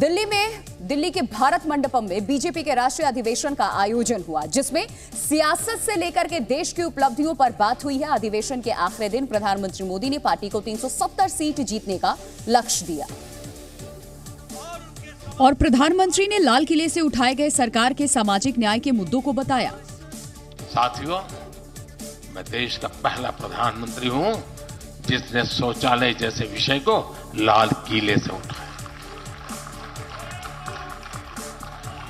दिल्ली के भारत मंडपम में बीजेपी के राष्ट्रीय अधिवेशन का आयोजन हुआ, जिसमें सियासत से लेकर के देश की उपलब्धियों पर बात हुई है। अधिवेशन के आखिरी दिन प्रधानमंत्री मोदी ने पार्टी को 370 सीट जीतने का लक्ष्य दिया और प्रधानमंत्री ने लाल किले से उठाए गए सरकार के सामाजिक न्याय के मुद्दों को बताया। साथियों, मैं देश का पहला प्रधानमंत्री हूं जिसने शौचालय जैसे विषय को लाल किले से उठाया।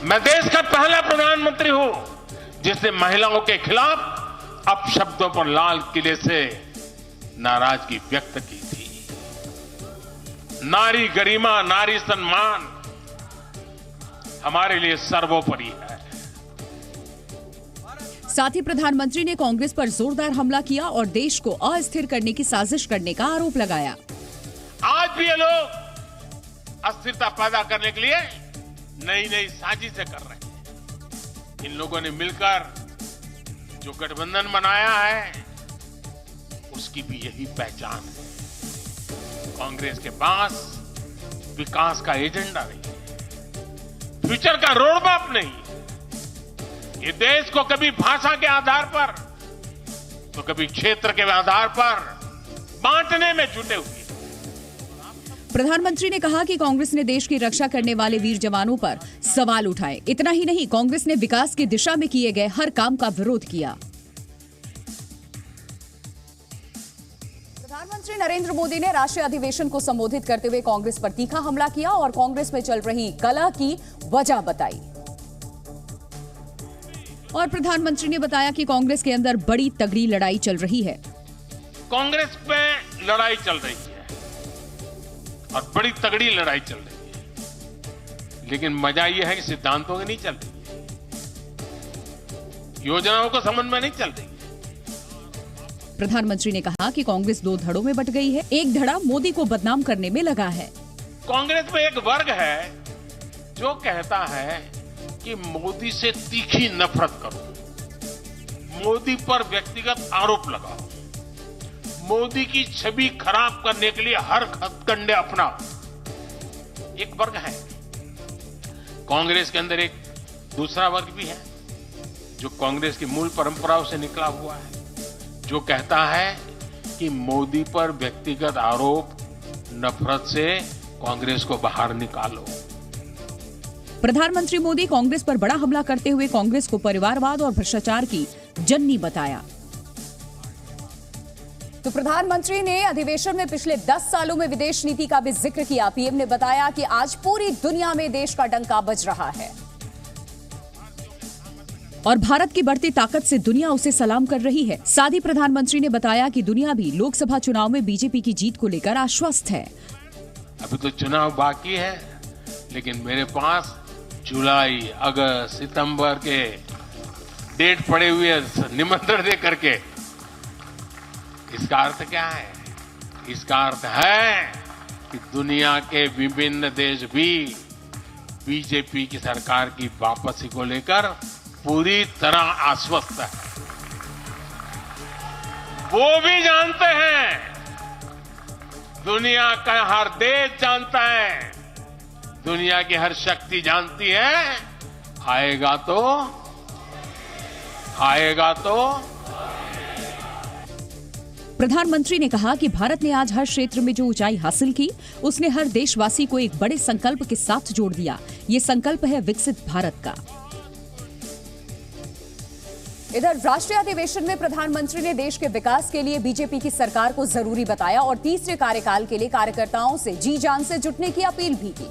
मैं देश का पहला प्रधानमंत्री हूं जिसने महिलाओं के खिलाफ अपशब्दों पर लाल किले से नाराजगी व्यक्त की थी। नारी गरिमा, नारी सम्मान हमारे लिए सर्वोपरि है। साथ ही प्रधानमंत्री ने कांग्रेस पर जोरदार हमला किया और देश को अस्थिर करने की साजिश करने का आरोप लगाया। आज भी ये लोग अस्थिरता पैदा करने के लिए नई नई साजिशें कर रहे हैं। इन लोगों ने मिलकर जो गठबंधन बनाया है उसकी भी यही पहचान है। कांग्रेस के पास विकास का एजेंडा नहीं है, फ्यूचर का रोड मैप नहीं। ये देश को कभी भाषा के आधार पर तो कभी क्षेत्र के आधार पर बांटने में जुटे हुए। प्रधानमंत्री ने कहा कि कांग्रेस ने देश की रक्षा करने वाले वीर जवानों पर सवाल उठाए। इतना ही नहीं, कांग्रेस ने विकास की दिशा में किए गए हर काम का विरोध किया। प्रधानमंत्री नरेंद्र मोदी ने राष्ट्रीय अधिवेशन को संबोधित करते हुए कांग्रेस पर तीखा हमला किया और कांग्रेस में चल रही कलह की वजह बताई। और प्रधानमंत्री ने बताया कि कांग्रेस के अंदर बड़ी तगड़ी लड़ाई चल रही है। कांग्रेस में लड़ाई चल रही है और बड़ी तगड़ी लड़ाई चल रही है, लेकिन मजा यह है कि सिद्धांतों की नहीं चल रही है, योजनाओं को समझ में नहीं चल रही है। प्रधानमंत्री ने कहा कि कांग्रेस दो धड़ों में बट गई है। एक धड़ा मोदी को बदनाम करने में लगा है। कांग्रेस में एक वर्ग है जो कहता है कि मोदी से तीखी नफरत करो, मोदी पर व्यक्तिगत आरोप लगाओ, मोदी की छवि खराब करने के लिए हर हथकंडे अपनाओ। एक वर्ग है। कांग्रेस के अंदर एक दूसरा वर्ग भी है जो कांग्रेस की मूल परंपराओं से निकला हुआ है, जो कहता है कि मोदी पर व्यक्तिगत आरोप, नफरत से कांग्रेस को बाहर निकालो। प्रधानमंत्री मोदी कांग्रेस पर बड़ा हमला करते हुए कांग्रेस को परिवारवाद और भ्रष्टाचार की जननी बताया। तो प्रधानमंत्री ने अधिवेशन में पिछले 10 सालों में विदेश नीति का भी जिक्र किया। पीएम ने बताया कि आज पूरी दुनिया में देश का डंका बज रहा है और भारत की बढ़ती ताकत से दुनिया उसे सलाम कर रही है। साथ ही प्रधानमंत्री ने बताया कि दुनिया भी लोकसभा चुनाव में बीजेपी की जीत को लेकर आश्वस्त है। अभी तो चुनाव बाकी है, लेकिन मेरे पास जुलाई, अगस्त, सितंबर के डेट पड़े हुए निमंत्रण दे करके। इसका अर्थ क्या है? इसका अर्थ है कि दुनिया के विभिन्न देश भी बीजेपी की सरकार की वापसी को लेकर पूरी तरह आश्वस्त है। वो भी जानते हैं, दुनिया का हर देश जानता है, दुनिया की हर शक्ति जानती है, आएगा तो। प्रधानमंत्री ने कहा कि भारत ने आज हर क्षेत्र में जो ऊंचाई हासिल की, उसने हर देशवासी को एक बड़े संकल्प के साथ जोड़ दिया। ये संकल्प है विकसित भारत का। इधर राष्ट्रीय अधिवेशन में प्रधानमंत्री ने देश के विकास के लिए बीजेपी की सरकार को जरूरी बताया और तीसरे कार्यकाल के लिए कार्यकर्ताओं से जी जान से जुटने की अपील भी की।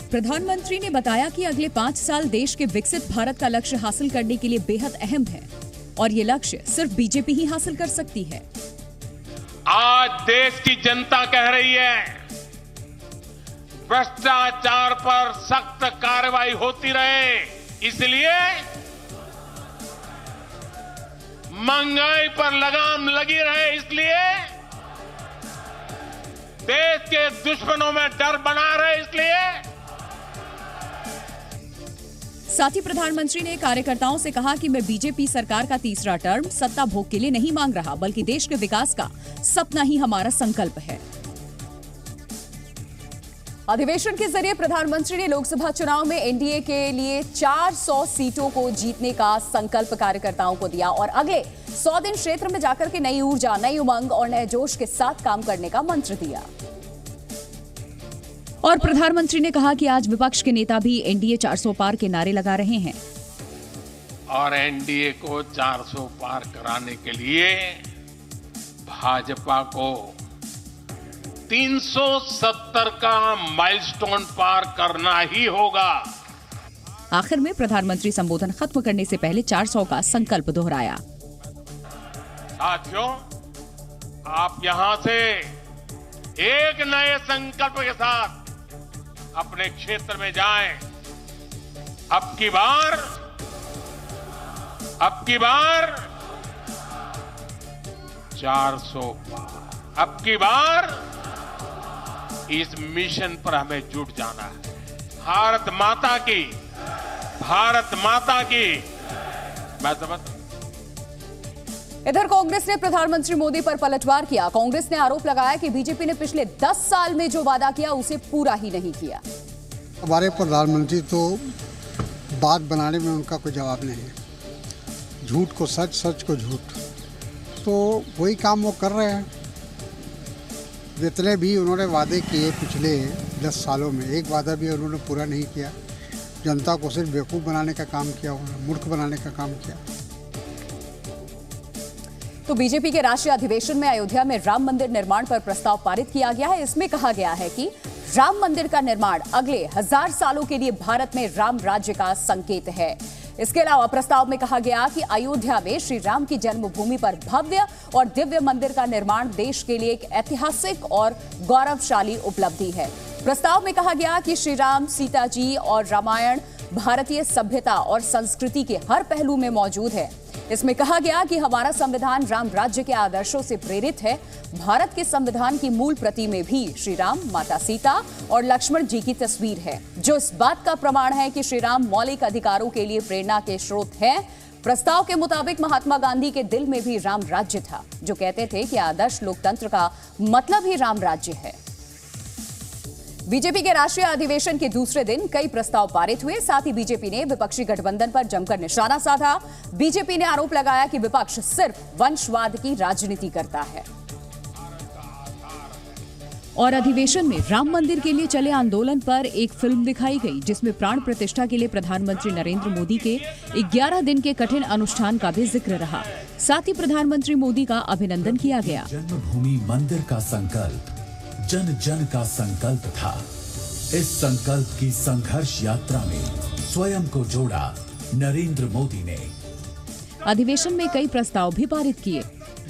प्रधानमंत्री ने बताया कि अगले 5 साल देश के विकसित भारत का लक्ष्य हासिल करने के लिए बेहद अहम है और ये लक्ष्य सिर्फ बीजेपी ही हासिल कर सकती है। आज देश की जनता कह रही है, भ्रष्टाचार पर सख्त कार्रवाई होती रहे, इसलिए महंगाई पर लगाम लगी रहे, इसलिए देश के दुश्मनों में डर बना रहे, इसलिए। साथ ही प्रधानमंत्री ने कार्यकर्ताओं से कहा कि मैं बीजेपी सरकार का तीसरा टर्म सत्ता भोग के लिए नहीं मांग रहा, बल्कि देश के विकास का सपना ही हमारा संकल्प है। अधिवेशन के जरिए प्रधानमंत्री ने लोकसभा चुनाव में एनडीए के लिए 400 सीटों को जीतने का संकल्प कार्यकर्ताओं को दिया और अगले 100 दिन क्षेत्र में जाकर के नई ऊर्जा, नई उमंग और नए जोश के साथ काम करने का मंत्र दिया। और प्रधानमंत्री ने कहा कि आज विपक्ष के नेता भी एनडीए 400 पार के नारे लगा रहे हैं और एनडीए को 400 पार कराने के लिए भाजपा को 370 का माइलस्टोन पार करना ही होगा। आखिर में प्रधानमंत्री संबोधन खत्म करने से पहले 400 का संकल्प दोहराया। साथियों, आप यहां से एक नए संकल्प के साथ अपने क्षेत्र में जाएं। अब की बार 400 पार, अब की बार इस मिशन पर हमें जुट जाना है। भारत माता की मैं समझता। इधर कांग्रेस ने प्रधानमंत्री मोदी पर पलटवार किया। कांग्रेस ने आरोप लगाया कि बीजेपी ने पिछले 10 साल में जो वादा किया उसे पूरा ही नहीं किया। हमारे प्रधानमंत्री तो बात बनाने में उनका कोई जवाब नहीं है। झूठ को सच, सच को झूठ, तो वही काम वो कर रहे हैं। जितने भी उन्होंने वादे किए पिछले 10 सालों में, एक वादा भी उन्होंने पूरा नहीं किया। जनता को सिर्फ बेवकूफ़ बनाने का काम किया, उन्होंने मूर्ख बनाने का काम किया। तो बीजेपी के राष्ट्रीय अधिवेशन में अयोध्या में राम मंदिर निर्माण पर प्रस्ताव पारित किया गया है। इसमें कहा गया है कि राम मंदिर का निर्माण अगले 1000 सालों के लिए भारत में राम राज्य का संकेत है। इसके अलावा प्रस्ताव में कहा गया कि अयोध्या में श्री राम की जन्मभूमि पर भव्य और दिव्य मंदिर का निर्माण देश के लिए एक ऐतिहासिक और गौरवशाली उपलब्धि है। प्रस्ताव में कहा गया कि श्री राम, सीता जी और रामायण भारतीय सभ्यता और संस्कृति के हर पहलू में मौजूद है। इसमें कहा गया कि हमारा संविधान राम राज्य के आदर्शों से प्रेरित है। भारत के संविधान की मूल प्रति में भी श्री राम, माता सीता और लक्ष्मण जी की तस्वीर है, जो इस बात का प्रमाण है कि श्री राम मौलिक अधिकारों के लिए प्रेरणा के स्रोत हैं। प्रस्ताव के मुताबिक महात्मा गांधी के दिल में भी राम राज्य था, जो कहते थे कि आदर्श लोकतंत्र का मतलब ही राम राज्य है। बीजेपी के राष्ट्रीय अधिवेशन के दूसरे दिन कई प्रस्ताव पारित हुए। साथ ही बीजेपी ने विपक्षी गठबंधन पर जमकर निशाना साधा। बीजेपी ने आरोप लगाया कि विपक्ष सिर्फ वंशवाद की राजनीति करता है। और अधिवेशन में राम मंदिर के लिए चले आंदोलन पर एक फिल्म दिखाई गई, जिसमें प्राण प्रतिष्ठा के लिए प्रधानमंत्री नरेंद्र मोदी के 11 दिन के कठिन अनुष्ठान का भी जिक्र रहा। साथ ही प्रधानमंत्री मोदी का अभिनंदन किया गया। जन्मभूमि मंदिर का संकल्प जन जन का संकल्प था। इस संकल्प की संघर्ष यात्रा में स्वयं को जोड़ा नरेंद्र मोदी ने। अधिवेशन में कई प्रस्ताव भी पारित किए।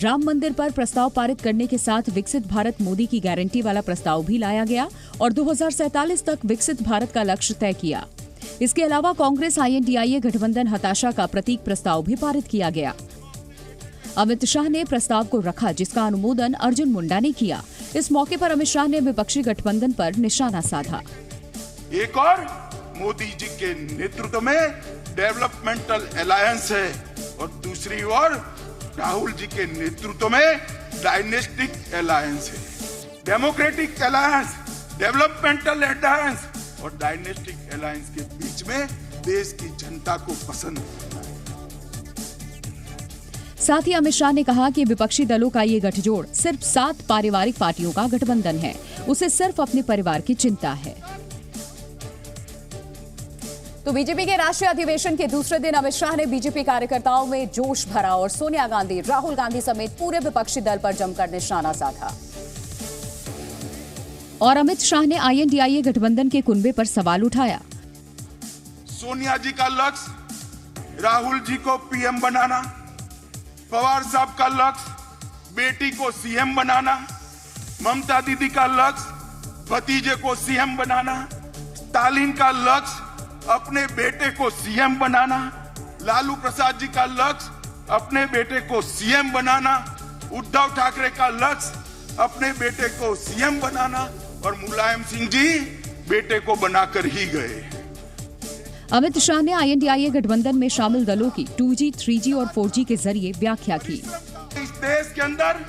राम मंदिर पर प्रस्ताव पारित करने के साथ विकसित भारत मोदी की गारंटी वाला प्रस्ताव भी लाया गया और 2047 तक विकसित भारत का लक्ष्य तय किया। इसके अलावा कांग्रेस INDIA गठबंधन हताशा का प्रतीक प्रस्ताव भी पारित किया गया। अमित शाह ने प्रस्ताव को रखा, जिसका अनुमोदन अर्जुन मुंडा ने किया। इस मौके पर अमित शाह ने विपक्षी गठबंधन पर निशाना साधा। एक और मोदी जी के नेतृत्व में डेवलपमेंटल अलायंस है और दूसरी ओर राहुल जी के नेतृत्व में डायनेस्टिक अलायंस है। डेमोक्रेटिक अलायंस, डेवलपमेंटल अलायंस और डायनेस्टिक अलायंस के बीच में देश की जनता को पसंद है। साथ ही अमित शाह ने कहा कि विपक्षी दलों का ये गठजोड़ सिर्फ 7 पारिवारिक पार्टियों का गठबंधन है। उसे सिर्फ अपने परिवार की चिंता है। तो बीजेपी के राष्ट्रीय अधिवेशन के दूसरे दिन अमित शाह ने बीजेपी कार्यकर्ताओं में जोश भरा और सोनिया गांधी, राहुल गांधी समेत पूरे विपक्षी दल पर जमकर निशाना साधा। और अमित शाह ने INDIA गठबंधन के कुनबे पर सवाल उठाया। सोनिया जी का लक्ष्य राहुल जी को PM बनाना, पवार साहब का लक्ष्य बेटी को CM बनाना, ममता दीदी का लक्ष्य भतीजे को CM बनाना, स्टालिन का लक्ष्य अपने बेटे को CM बनाना, लालू प्रसाद जी का लक्ष्य अपने बेटे को CM बनाना, उद्धव ठाकरे का लक्ष्य अपने बेटे को CM बनाना और मुलायम सिंह जी बेटे को बनाकर ही गए। अमित शाह ने INDIA गठबंधन में शामिल दलों की 2G, 3G और 4G के जरिए व्याख्या की। इस देश के अंदर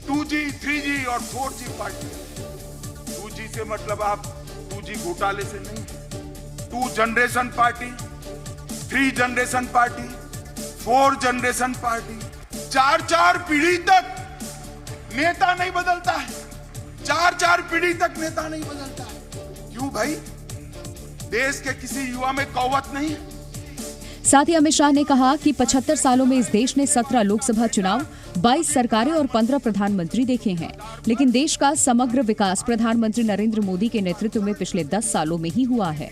2G, 3G और 4G पार्टी, 2G इसके मतलब आप 2G घोटाले से नहीं, 2 generation party, 3 generation party, 4 generation party, 4 पीढ़ी तक नेता नहीं बदलता है, 4 पीढ़ी तक नेता नहीं बदलता है। क्यों भाई? देश के किसी युवा में कौवत नहीं है? साथ ही अमित शाह ने कहा कि 75 सालों में इस देश ने 17 लोकसभा चुनाव, 22 सरकारें और 15 प्रधानमंत्री देखे हैं, लेकिन देश का समग्र विकास प्रधानमंत्री नरेंद्र मोदी के नेतृत्व में पिछले 10 सालों में ही हुआ है।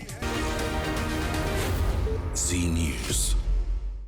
जी न्यूज़।